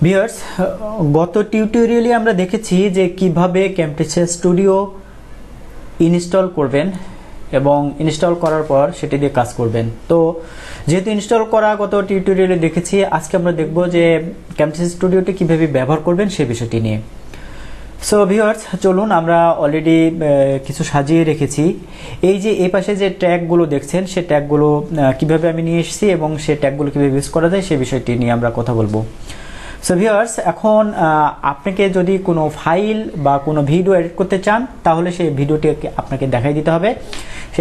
Viewers, গত টিউটোরিয়ালে আমরা দেখেছি যে কিভাবে ক্যামটেক্স স্টুডিও ইনস্টল করবেন এবং ইনস্টল করার পর সেটি দিয়ে কাজ করবেন। তো যেহেতু ইনস্টল করা গত টিউটোরিয়ালে দেখেছি, আজকে আমরা দেখব যে ক্যামটেক্স স্টুডিওটি কিভাবে ব্যবহার করবেন সেই বিষয়টি নিয়ে। সো ভিউয়ার্স, চলুন, আমরা অলরেডি কিছু সাজিয়ে রেখেছি। এই যে এই পাশে যে ট্যাগগুলো দেখছেন, সেই ট্যাগগুলো কিভাবে আমি নিয়ে এসেছি এবং সেই ট্যাগগুলো কিভাবে ইউজ করা যায় সেই বিষয়টি নিয়ে আমরা কথা বলবো। সো ভিউয়ার্স, এখন আপনাকে যদি কোনো ফাইল বা কোনো ভিডিও এডিট করতে চান, তাহলে সেই ভিডিওটি আপনাকে দেখাই দিতে হবে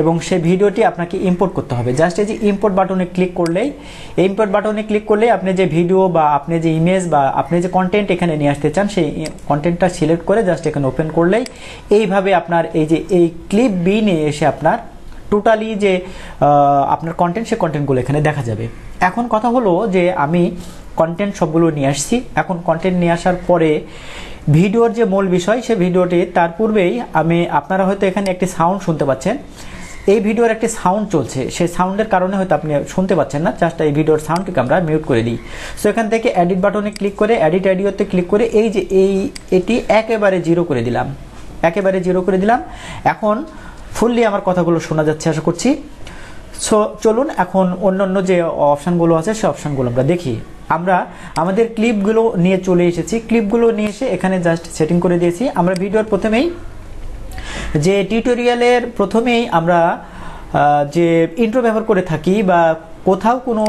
এবং সেই ভিডিওটি আপনাকে ইম্পোর্ট করতে হবে। জাস্ট এই যে ইম্পোর্ট বাটনে ক্লিক করলেই, এই ইম্পোর্ট বাটনে ক্লিক করলেই আপনি যে ভিডিও বা আপনি যে ইমেজ বা আপনি যে কন্টেন্ট এখানে নিয়ে আসতে চান, সেই কন্টেন্টটা সিলেক্ট করে জাস্ট এখানে ওপেন করলেই এইভাবে আপনার এই যে এই ক্লিপ বি নিয়ে এসে আপনার টোটালি যে আপনার কন্টেন্ট, সেই কন্টেন্টগুলো এখানে দেখা যাবে। এখন কথা হলো যে আমি কন্টেন্ট সবগুলো নিয়ে আসছি। এখন কন্টেন্ট নিয়ে আসার পরে ভিডিওর যে মূল বিষয়, সেই ভিডিওটি তার পূর্বেই আপনারা হয়তো এখানে একটি সাউন্ড শুনতে পাচ্ছেন। এই ভিডিওর একটি সাউন্ড চলছে, সেই সাউন্ডের কারণে হয়তো আপনি শুনতে পাচ্ছেন না। জাস্ট এই ভিডিওর সাউন্ডটিকে আমরা মিউট করে দিই। সো এখান থেকে এডিট বাটনে ক্লিক করে এডিট অডিওতে ক্লিক করে এই যে এটি একেবারে জিরো করে দিলাম, একেবারে জিরো করে দিলাম। এখন ফুললি আমার কথাগুলো শোনা যাচ্ছে আশা করছি। সো চলুন, এখন অন্যান্য যে অপশানগুলো আছে সেই অপশানগুলো আমরা দেখি। আমরা আমাদের ক্লিপগুলো নিয়ে চলে এসেছি। ক্লিপগুলো নিয়ে এসে এখানে জাস্ট সেটিং করে দিয়েছি। আমরা ভিডিওর প্রথমেই যে টিউটোরিয়ালের প্রথমেই আমরা যে ইন্ট্রো ব্যবহার করে থাকি বা কোথাও কোনো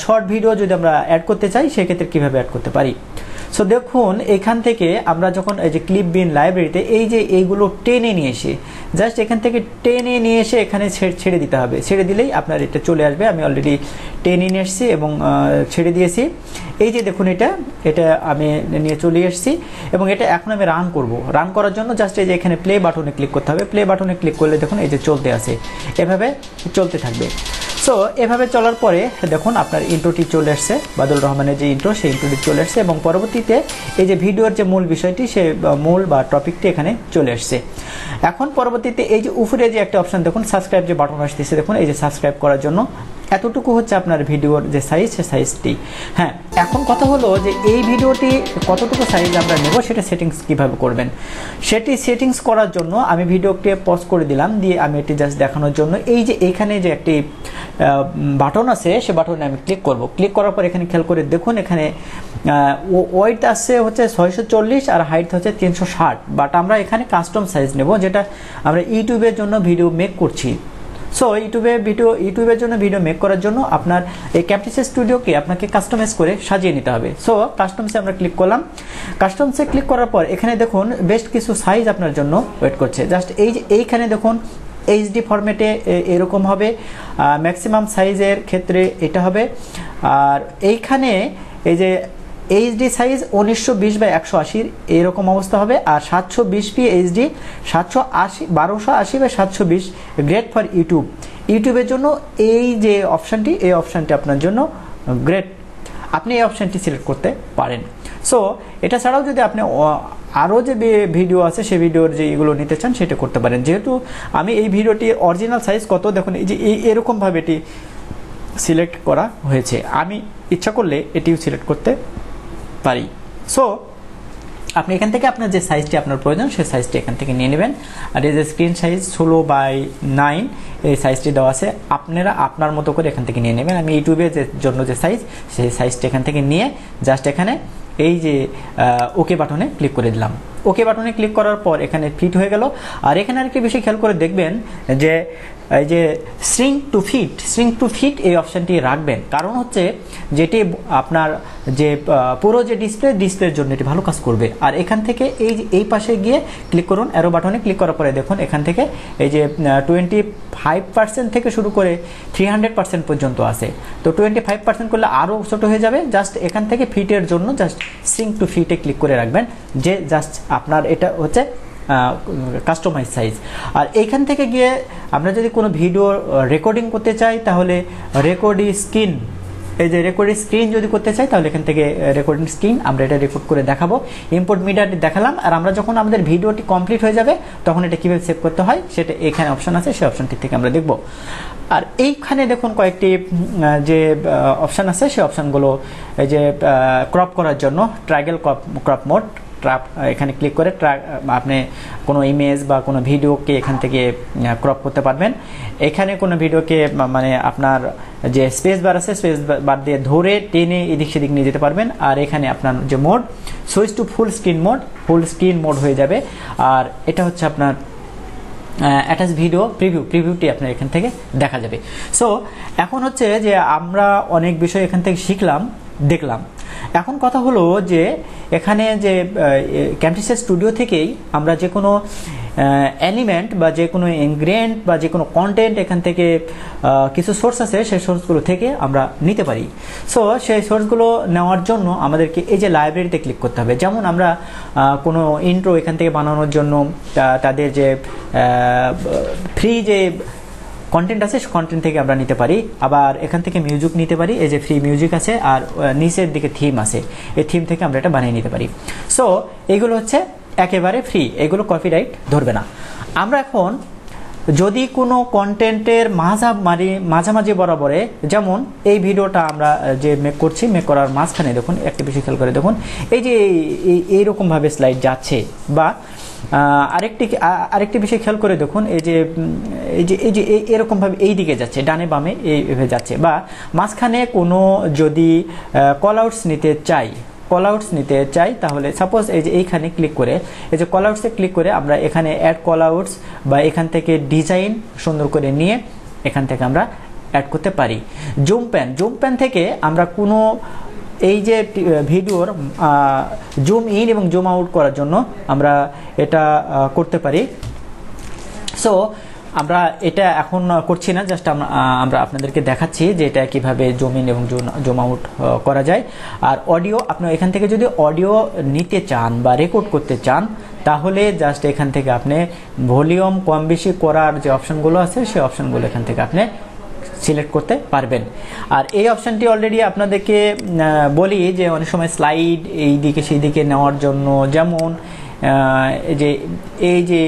শর্ট ভিডিও যদি আমরা অ্যাড করতে চাই, সেক্ষেত্রে কীভাবে অ্যাড করতে পারি। সো দেখুন, এখান থেকে আমরা যখন এই যে ক্লিপ বিন লাইব্রেরিতে এই যে এইগুলো টেনে নিয়ে এসে জাস্ট এখান থেকে টেনে নিয়ে এসে এখানে ছেড়ে দিতে হবে। ছেড়ে দিলেই আপনার এটা চলে আসবে। আমি অলরেডি টেনে নিয়ে এসেছি এবং ছেড়ে দিয়েছি। এই যে দেখুন, এটা আমি নিয়ে চলে এসেছি এবং এটা এখন আমি রান করব। রান করার জন্য জাস্ট এই যে এখানে প্লে বাটনে ক্লিক করতে হবে। প্লে বাটনে ক্লিক করলে দেখুন এই যে চলতে আছে, এভাবে চলতে থাকবে। সো এভাবে চলার পরে দেখুন আপনার ইন্ট্রোটি চলে আসছে, বাদল রহমানের যে ইন্ট্রো, সেই ইন্ট্রোটি চলে আসছে এবং পরবর্তীতে এই যে ভিডিওর যে মূল বিষয়টি, সে মূল বা টপিকটি এখানে চলে আসছে। এখন পরবর্তীতে এই যে উপরে যে একটা অপশান দেখুন, সাবস্ক্রাইব যে বাটন আসতেছে, দেখুন এই যে সাবস্ক্রাইব করার জন্য এতটুকু হচ্ছে আপনার ভিডিওর যে সাইজ, সে সাইজটি। হ্যাঁ, এখন কথা হলো যে এই ভিডিওটি কতটুকু সাইজ আমরা নেব, সেটা সেটিংস কিভাবে করবেন। সেটি সেটিংস করার জন্য আমি ভিডিওকে পজ করে দিলাম, দিয়ে আমি এটি জাস্ট দেখানোর জন্য এই যে এখানে যে একটি বাটন আছে, সে বাটনে আমি ক্লিক করব। ক্লিক করার পর এখানে খেয়াল করে দেখুন, এখানে ওয়েট আসছে হচ্ছে 640 আর হাইট হচ্ছে 360। বাট আমরা এখানে কাস্টম সাইজ নেব, যেটা আমরা ইউটিউবের জন্য ভিডিও মেক করছি। সো ইউটিউবের জন্য ভিডিও মেক করার জন্য আপনার এই ক্যামটেক্স স্টুডিওকে আপনাকে কাস্টমাইজ করে সাজিয়ে নিতে হবে। সো কাস্টমসে আমরা ক্লিক করলাম। কাস্টমসে ক্লিক করার পর এখানে দেখুন বেশ কিছু সাইজ আপনার জন্য ওয়েট করছে। জাস্ট এই যে এইখানে দেখুন এইচডি ফরম্যাটে এরকম হবে, ম্যাক্সিমাম সাইজের ক্ষেত্রে এটা হবে। আর এইখানে এই যে এইচডি সাইজ 1920x180 এরকম অবস্থা হবে। আর 720p HD 1280x720 great for ইউটিউবের জন্য এই যে অপশানটি, এই অপশানটি আপনার জন্য গ্রেট। আপনি এই অপশানটি সিলেক্ট করতে পারেন। সো এটা ছাড়াও যদি আপনি আরও যে ভিডিও আছে, সেই ভিডিওর যে এগুলো নিতে চান, সেটা করতে পারেন। যেহেতু আমি এই ভিডিওটির অরিজিনাল সাইজ কত দেখুন, এই যে এরকমভাবে এটি সিলেক্ট করা হয়েছে। আমি ইচ্ছা করলে এটিও সিলেক্ট করতে পারি। সো আপনি এখান থেকে আপনার যে সাইজটি আপনার প্রয়োজন, সেই সাইজটি এখান থেকে নিয়ে নেবেন। আর এই যে স্ক্রিন সাইজ 16:9 এই সাইজটি দেওয়া আছে, আপনারা আপনার মতো করে এখান থেকে নিয়ে নেবেন। আমি ইউটিউবের জন্য যে সাইজ, সেই সাইজটি এখান থেকে নিয়ে জাস্ট এখানে এই যে ওকে বাটনে ক্লিক করে দিলাম। ওকে বাটনে ক্লিক করার পর এখানে ফিট হয়ে গেল। আর এখানে আরেকটি বিষয় খেয়াল করে দেখবেন যে এই যে শ্রিঙ্ক টু ফিট এই অপশানটি রাখবেন। কারণ হচ্ছে যেটি আপনার যে পুরো যে ডিসপ্লের জন্য এটি ভালো কাজ করবে। আর এখান থেকে এই পাশে গিয়ে ক্লিক করুন, অ্যারো বাটনে ক্লিক করার পরে দেখুন এখান থেকে এই যে 25% থেকে শুরু করে 300% পর্যন্ত আছে। তো 25% করলে আরও ছোট হয়ে যাবে। জাস্ট এখান থেকে ফিটের জন্য জাস্ট শ্রিঙ্ক টু ফিটে ক্লিক করে রাখবেন, যে জাস্ট আপনার এটা হচ্ছে কাস্টমাইজ সাইজ। আর এইখান থেকে গিয়ে আমরা যদি কোনো ভিডিও রেকর্ডিং করতে চাই, তাহলে রেকর্ড স্ক্রিন এই যে রেকর্ডিং স্ক্রিন যদি করতে চাই তাহলে এখান থেকে রেকর্ডিং স্ক্রিন আমরা এটা রেকর্ড করে দেখাবো, ইম্পোর্ট মিডিয়াটি দেখালাম। আর আমরা যখন আমাদের ভিডিওটি কমপ্লিট হয়ে যাবে তখন এটা কীভাবে সেভ করতে হয় সেটা এখানে অপশন আছে, সেই অপশনটি থেকে আমরা দেখব। আর এইখানে দেখুন কয়েকটি যে অপশান আছে সেই অপশানগুলো এই যে ক্রপ করার জন্য ট্রায়াঙ্গেল ক্রপ মোড, এখানে ক্লিক করে আপনি কোনো ইমেজ বা কোনো ভিডিওকে এখান থেকে ক্রপ করতে পারবেন। এখানে কোনো ভিডিওকে মানে আপনার যে স্পেস বার আছে স্পেস বার দিয়ে ধরে টেনে এদিক সেদিক নিয়ে যেতে পারবেন। আর এখানে আপনার যে mode switch to full screen mode হয়ে যাবে। আর এটা হচ্ছে আপনার অ্যাটাচ ভিডিও প্রিভিউটি আপনার এখান থেকে দেখা যাবে। সো এখন হচ্ছে যে আমরা অনেক বিষয় এখান থেকে শিখলাম, দেখলাম। এখন কথা হলো যে এখানে যে ক্যামটেক্সট স্টুডিও থেকেই আমরা যে কোনো এলিমেন্ট বা যে কোনো ইনগ্রেডিয়েন্ট বা যে কোনো কন্টেন্ট এখান থেকে কিছু সোর্স আছে সেই সোর্সগুলো থেকে আমরা নিতে পারি। সো সেই সোর্সগুলো নেওয়ার জন্য আমাদেরকে এই যে লাইব্রেরিতে ক্লিক করতে হবে। যেমন আমরা কোনো ইন্ট্রো এখান থেকে বানানোর জন্য তাদের যে ফ্রি যে কন্টেন্ট আছে সেই কন্টেন্ট থেকে আমরা নিতে পারি। আবার এখান থেকে মিউজিক নিতে পারি, এই যে ফ্রি মিউজিক আছে। আর নিচের দিকে থিম আছে, এই থিম থেকে আমরা এটা বানিয়ে নিতে পারি। সো এগুলো হচ্ছে একেবারে ফ্রি, এগুলো কপিরাইট ধরবে না। আমরা এখন যদি কোনো কন্টেন্টের মাঝামাঝি বরাবরে, যেমন এই ভিডিওটা আমরা যে মেক করছি, মেক করার মাঝখানে দেখুন একটি বিষয় খেয়াল করে দেখুন, এই যে এইরকমভাবে স্লাইড যাচ্ছে। বা আরেকটি বিষয় খেয়াল করে দেখুন, এই যে এরকমভাবে এই দিকে যাচ্ছে, ডানে বামে এইভাবে যাচ্ছে। বা মাঝখানে কোনো যদি কল আউটস নিতে চাই তাহলে সাপোজ এই যে এইখানে ক্লিক করে, এই যে কল আউটসে ক্লিক করে আমরা এখানে অ্যাড কল আউটস বা এখান থেকে ডিজাইন সুন্দর করে নিয়ে এখান থেকে আমরা অ্যাড করতে পারি। জুম প্যান থেকে আমরা কোনো এই যে ভিডিওর জুম ইন এবং জুম আউট করার জন্য আমরা এটা করতে পারি। সো আমরা এটা এখন করছি না, জাস্ট আমরা আপনাদেরকে দেখাচ্ছি যে এটা কিভাবে জুম ইন এবং জুম আউট করা যায়। আর অডিও, আপনি এখান থেকে যদি অডিও নিতে চান বা রেকর্ড করতে চান তাহলে জাস্ট এখান থেকে আপনি ভলিউম কম বেশি করার যে অপশনগুলো আছে সেই অপশনগুলো এখান থেকে আপনি সিলেক্ট করতে পারবেন। আর এই অপশনটি অলরেডি আপনাদেরকে বলি যে অনেক সময় স্লাইড এই দিকে সেই দিকে নেওয়ার জন্য, যেমন এই যে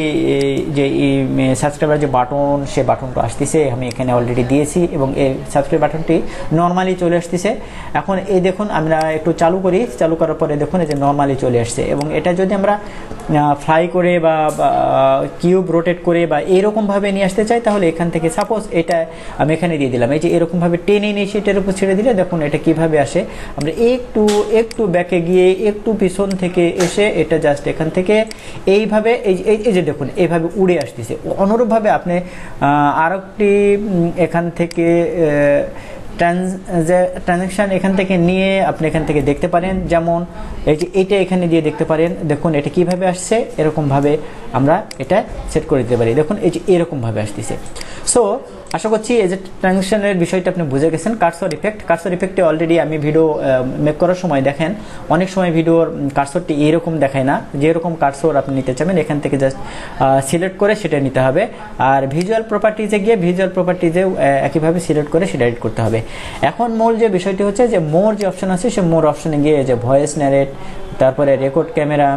সাবস্ক্রাইবার যে বাটন, সে বাটনটা আসতেছে, আমি এখানে অলরেডি দিয়েছি এবং এই সাবস্ক্রাইব বাটনটি নর্মালি চলে আসতেছে। এখন এই দেখুন আমরা একটু চালু করি, চালু করার পরে দেখুন এই যে নর্মালি চলে আসছে। এবং এটা যদি আমরা ফ্লাই করে বা কিউব রোটেট করে বা এরকমভাবে নিয়ে আসতে চাই তাহলে এখান থেকে সাপোজ এটা আমি এখানে দিয়ে দিলাম, এই যে এরকমভাবে টেনে নিয়ে সেটার উপর ছেড়ে দিলে দেখুন এটা কিভাবে আসে। আমরা একটু ব্যাকে গিয়ে একটু পিছন থেকে এসে এটা জাস্ট এখান থেকে এইভাবে এই যে দেখুন এইভাবে উড়ে আসতেছে। অনুরূপভাবে আপনি আরেকটি এখান থেকে ট্রানজ্যাকশন এখান থেকে নিয়ে আপনি এখান থেকে দেখতে পারেন, যেমন এই যে এটা এখানে দিয়ে দেখতে পারেন। দেখুন এটা কিভাবে আসছে, এরকমভাবে আমরা এটা সেট করে দিতে পারি। দেখুন এই যে এরকমভাবে আসতেছে। সো আশা করছি এই যে ট্রানজ্যাকশনের বিষয়টা আপনি বুঝে গেছেন। কার্সর ইফেক্টে অলরেডি আমি ভিডিও মেক করার সময় দেখেন অনেক সময় ভিডিওর কার্সরটি এরকম দেখায় না, যেরকম কার্সর আপনি নিতে চাবেন এখান থেকে জাস্ট সিলেক্ট করে সেটা নিতে হবে। আর ভিজুয়াল প্রপার্টিজে গিয়ে ভিজুয়াল প্রপার্টিজেও একইভাবে সিলেক্ট করে সেটা এডিট করতে হবে। এখন মূল যে বিষয়টি হচ্ছে যে মোর যে অপশন আছে সে মোর অপশনে গিয়ে যে ভয়েস ন্যারেট, তারপরে রেকর্ড ক্যামেরা,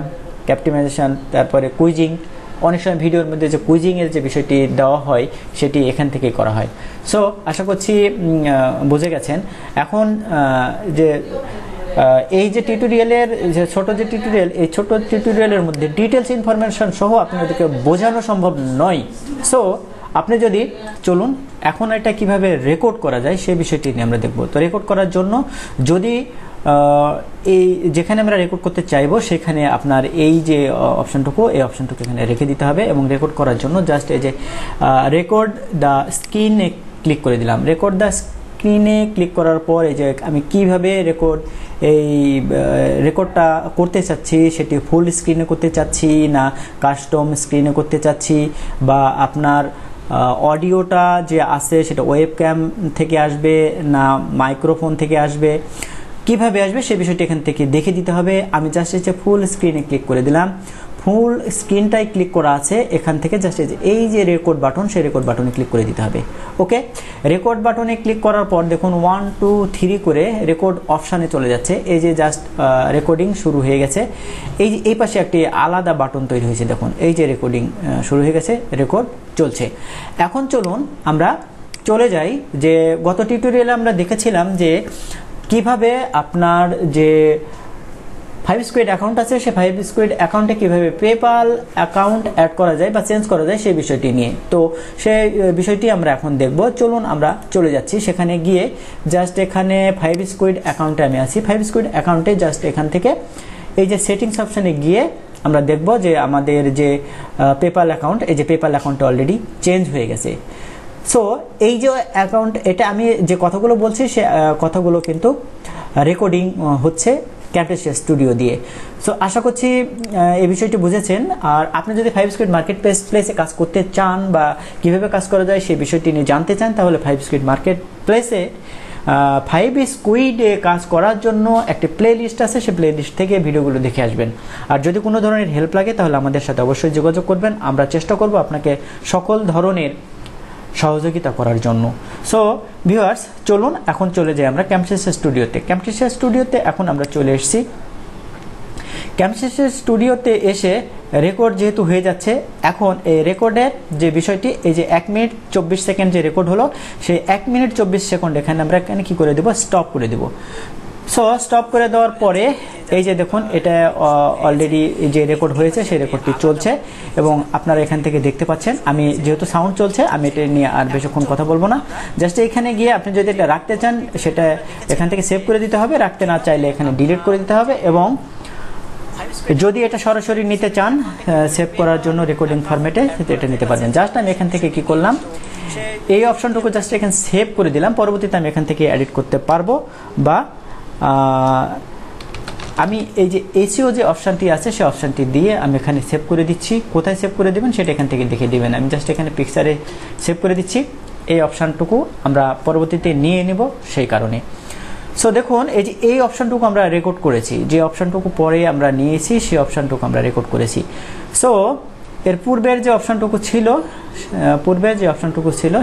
ক্যাপটিমাইজেশন, তারপরে কুইজিং, অনেক সময় ভিডিওর মধ্যে যে কুইজিংয়ের যে বিষয়টি দেওয়া হয় সেটি এখান থেকেই করা হয়। সো আশা করছি বুঝে গেছেন। এখন যে এই যে টিউটোরিয়ালের যে ছোট যে টিউটোরিয়াল, এই ছোট টিউটোরিয়ালের মধ্যে ডিটেলস ইনফরমেশন সহ আপনাদেরকে বোঝানো সম্ভব নয়। সো আপনি যদি চলুন এখন এটা কিভাবে রেকর্ড করা যায় সেই বিষয়টি নিয়ে আমরা দেখব। তো রেকর্ড করার জন্য যদি এই যেখানে আমরা রেকর্ড করতে চাইবো সেখানে আপনার এই যে অপশনটুকু, এই অপশনটুকু এখানে রেখে দিতে হবে। এবং রেকর্ড করার জন্য জাস্ট এই যে রেকর্ড দ্য স্ক্রিনে ক্লিক করে দিলাম। রেকর্ড দ্য স্ক্রিনে ক্লিক করার পর এই যে আমি কিভাবে রেকর্ডটা করতে চাচ্ছি, সেটি ফুল স্ক্রিনে করতে চাচ্ছি না কাস্টম স্ক্রিনে করতে চাচ্ছি, বা আপনার অডিওটা যে আছে সেটা ওয়েবক্যাম থেকে আসবে না মাইক্রোফোন থেকে আসবে, কিভাবে আসবে সে বিষয়টি এখান থেকে দেখে দিতে হবে। আমি জাস্ট ফুল স্ক্রিনে ক্লিক করে দিলাম। ফুল স্ক্রিনটাই ক্লিক করা আছে, এখান থেকে জাস্ট এই যে রেকর্ড বাটন, সেই রেকর্ড বাটনে ক্লিক করে দিতে হবে। ওকে, রেকর্ড বাটনে ক্লিক করার পর দেখুন 1 2 3 করে রেকর্ড অপশানে চলে যাচ্ছে। এই যে জাস্ট রেকর্ডিং শুরু হয়ে গেছে। এই পাশে একটি আলাদা বাটন তৈরি হয়েছে, দেখুন এই যে রেকর্ডিং শুরু হয়ে গেছে, রেকর্ড চলছে। এখন চলুন আমরা চলে যাই যে গত টিউটোরিয়ালে আমরা দেখেছিলাম যে কিভাবে আপনার যে 5 স্কোয়াড অ্যাকাউন্ট আছে, সেই 5 স্কোয়াড অ্যাকাউন্টে কীভাবে পেপ্যাল অ্যাকাউন্ট অ্যাড করা যায় বা চেঞ্জ করা যায় সেই বিষয়টি নিয়ে। তো সেই বিষয়টি আমরা এখন দেখব। চলুন আমরা চলে যাচ্ছি সেখানে গিয়ে জাস্ট এখানে 5 স্কোয়াড অ্যাকাউন্টে আমি আছি। 5 স্কোয়াড অ্যাকাউন্টে জাস্ট এখান থেকে এই যে সেটিংস অপশানে গিয়ে আমরা দেখব যে আমাদের যে পেপ্যাল অ্যাকাউন্ট, এই যে পেপ্যাল অ্যাকাউন্টটা অলরেডি চেঞ্জ হয়ে গেছে। সো এই যে অ্যাকাউন্ট, এটা আমি যে কথাগুলো বলছি সে কথাগুলো কিন্তু রেকর্ডিং হচ্ছে ক্যামটেসিয়া স্টুডিও দিয়ে। সো আশা করছি এই বিষয়টি বুঝেছেন। আর আপনি যদি 5 স্কোয়াড মার্কেট প্লেসে কাজ করতে চান বা কিভাবে কাজ করা যায় সেই বিষয়টি নিয়ে জানতে চান, তাহলে 5 স্কোয়াড মার্কেট প্লেসে 5 স্কুইডে কাজ করার জন্য একটি প্লে লিস্ট আছে, সেই প্লে লিস্ট থেকে ভিডিওগুলো দেখে আসবেন। আর যদি কোনো ধরনের হেল্প লাগে তাহলে আমাদের সাথে অবশ্যই যোগাযোগ করবেন, আমরা চেষ্টা করব আপনাকে সকল ধরনের সহযোগিতা করার জন্য। সো ভিউয়ার্স, চলুন এখন চলে যাই আমরা ক্যামটেসিয়া স্টুডিওতে। ক্যামটেসিয়া স্টুডিওতে এখন আমরা চলে এসেছি। ক্যামটেসিয়া স্টুডিওতে এসে রেকর্ড যেহেতু হয়ে যাচ্ছে, এখন এই রেকর্ডের যে বিষয়টি, এই যে 1 মিনিট 24 সেকেন্ড যে রেকর্ড হলো, সেই 1 মিনিট 24 সেকেন্ড এখানে আমরা এখানে কী করে দেবো, স্টপ করে দেবো। সো স্টপ করে দেওয়ার পরে এই যে দেখুন এটা অলরেডি যে রেকর্ড হয়েছে সেই রেকর্ডটি চলছে এবং আপনারা এখান থেকে দেখতে পাচ্ছেন। আমি যেহেতু সাউন্ড চলছে আমি এটা নিয়ে আর বেশিক্ষণ কথা বলবো না। জাস্ট এখানে গিয়ে আপনি যদি এটা রাখতে চান সেটা এখান থেকে সেভ করে দিতে হবে, রাখতে না চাইলে এখানে ডিলিট করে দিতে হবে। এবং যদি এটা সরাসরি নিতে চান সেভ করার জন্য রেকর্ডিং ফরম্যাটে, এটা নিতে পারবেন। জাস্ট আমি এখান থেকে কি করলাম, এই অপশনটুকু জাস্ট এখানে সেভ করে দিলাম। পরবর্তীতে আমি এখান থেকে এডিট করতে পারবো বা আমি এই যে এসিও যে অপশানটি আছে সেই অপশানটি দিয়ে আমি এখানে সেভ করে দিচ্ছি। কোথায় সেভ করে দেবেন সেটা এখান থেকে দেখে দেবেন। আমি জাস্ট এখানে পিকচারে সেভ করে দিচ্ছি। এই অপশানটুকু আমরা পরবর্তীতে নিয়ে নেব সেই কারণে। সো দেখুন এই যে এই অপশানটুকু আমরা রেকর্ড করেছি, যে অপশানটুকু পরে আমরা নিয়েছি সেই অপশানটুকু আমরা রেকর্ড করেছি। সো এর পূর্বের যে অপশানটুকু ছিল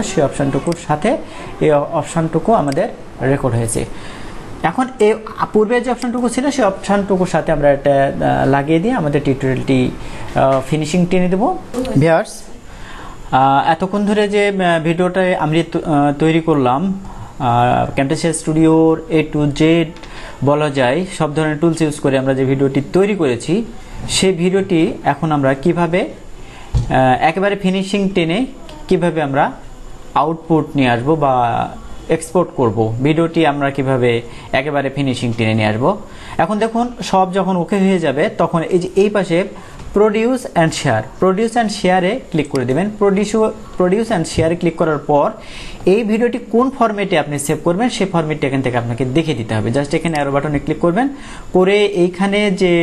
সেই অপশানটুকুর সাথে এই অপশানটুকু আমাদের রেকর্ড হয়েছে। এখন এই পূর্বের যে অপশানটুকু ছিল সেই অপশানটুকুর সাথে আমরা এটা লাগিয়ে দিয়ে আমাদের টিউটোরিয়ালটি ফিনিশিং টেনে দেবো। ভিউয়ার্স, এতক্ষণ ধরে যে ভিডিওটা আমি তৈরি করলাম, ক্যামটেসিয়া স্টুডিওর A to Z বলা যায় সব ধরনের টুলস ইউজ করে আমরা যে ভিডিওটি তৈরি করেছি, সেই ভিডিওটি এখন আমরা কিভাবে একেবারে ফিনিশিং টেনে কিভাবে আমরা আউটপুট নিয়ে আসবো বা এক্সপোর্ট করব, ভিডিওটি আমরা কিভাবে একেবারে ফিনিশিং টেনে নিয়ে আসবো। এখন দেখুন সব যখন ওকে হয়ে যাবে তখন এই যে এই পাশে প্রডিউস অ্যান্ড শেয়ারে ক্লিক করে দেবেন। প্রডিউস অ্যান্ড শেয়ারে ক্লিক করার পর এই ভিডিওটি কোন ফরম্যাটে আপনি সেভ করবেন সেই ফরম্যাটটি এখান থেকে আপনাকে দেখে দিতে হবে। জাস্ট এখানে অ্যারো বাটনে ক্লিক করবেন, করে এইখানে যে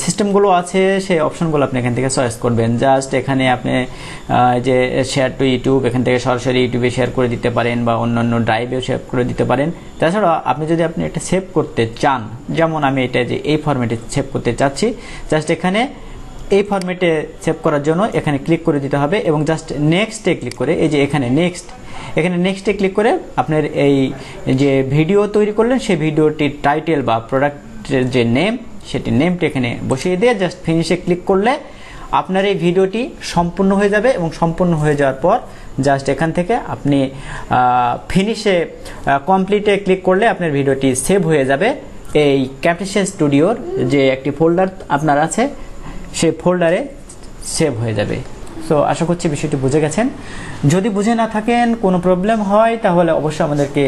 সিস্টেমগুলো আছে সেই অপশনগুলো আপনি এখান থেকে চয়েস করবেন। জাস্ট এখানে আপনি যে শেয়ার টু ইউটিউব, এখান থেকে সরাসরি ইউটিউবে শেয়ার করে দিতে পারেন বা অন্যান্য ড্রাইভেও সেভ করে দিতে পারেন। তাছাড়া আপনি যদি এটা সেভ করতে চান, যেমন আমি এটা যে এই ফরম্যাটে সেভ করতে চাচ্ছি, জাস্ট এখানে এই ফরম্যাটে সেভ করার জন্য এখানে ক্লিক করে দিতে হবে এবং জাস্ট নেক্সটে ক্লিক করে এই যে এখানে নেক্সটে ক্লিক করে আপনার এই যে ভিডিও তৈরি করলেন সেই ভিডিওটির টাইটেল বা প্রোডাক্টের যে নেম, সেটি নেমটি এখানে বসিয়ে দিয়ে জাস্ট ফিনিশে ক্লিক করলে আপনার এই ভিডিওটি সম্পূর্ণ হয়ে যাবে। এবং সম্পূর্ণ হয়ে যাওয়ার পর জাস্ট এখান থেকে আপনি ফিনিশে কমপ্লিটে ক্লিক করলে আপনার ভিডিওটি সেভ হয়ে যাবে এই ক্যামটেসিয়া স্টুডিওর যে একটি ফোল্ডার আপনার আছে সেই ফোল্ডারে সেভ হয়ে যাবে। সো আশা করছি বিষয়টি বুঝে গেছেন। যদি বুঝে না থাকেন, কোনো প্রবলেম হয়, তাহলে অবশ্যই আমাদেরকে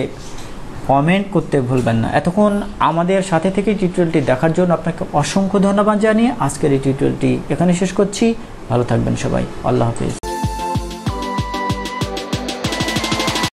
কমেন্ট করতে ভুলবেন না। এতক্ষণ আমাদের সাথে থেকে টিউটোরিয়ালটি দেখার জন্য আপনাকে অসংখ্য ধন্যবাদ জানিয়ে আজকের এই টিউটোরিয়ালটি এখানে শেষ করছি। ভালো থাকবেন সবাই, আল্লাহ হাফিজ।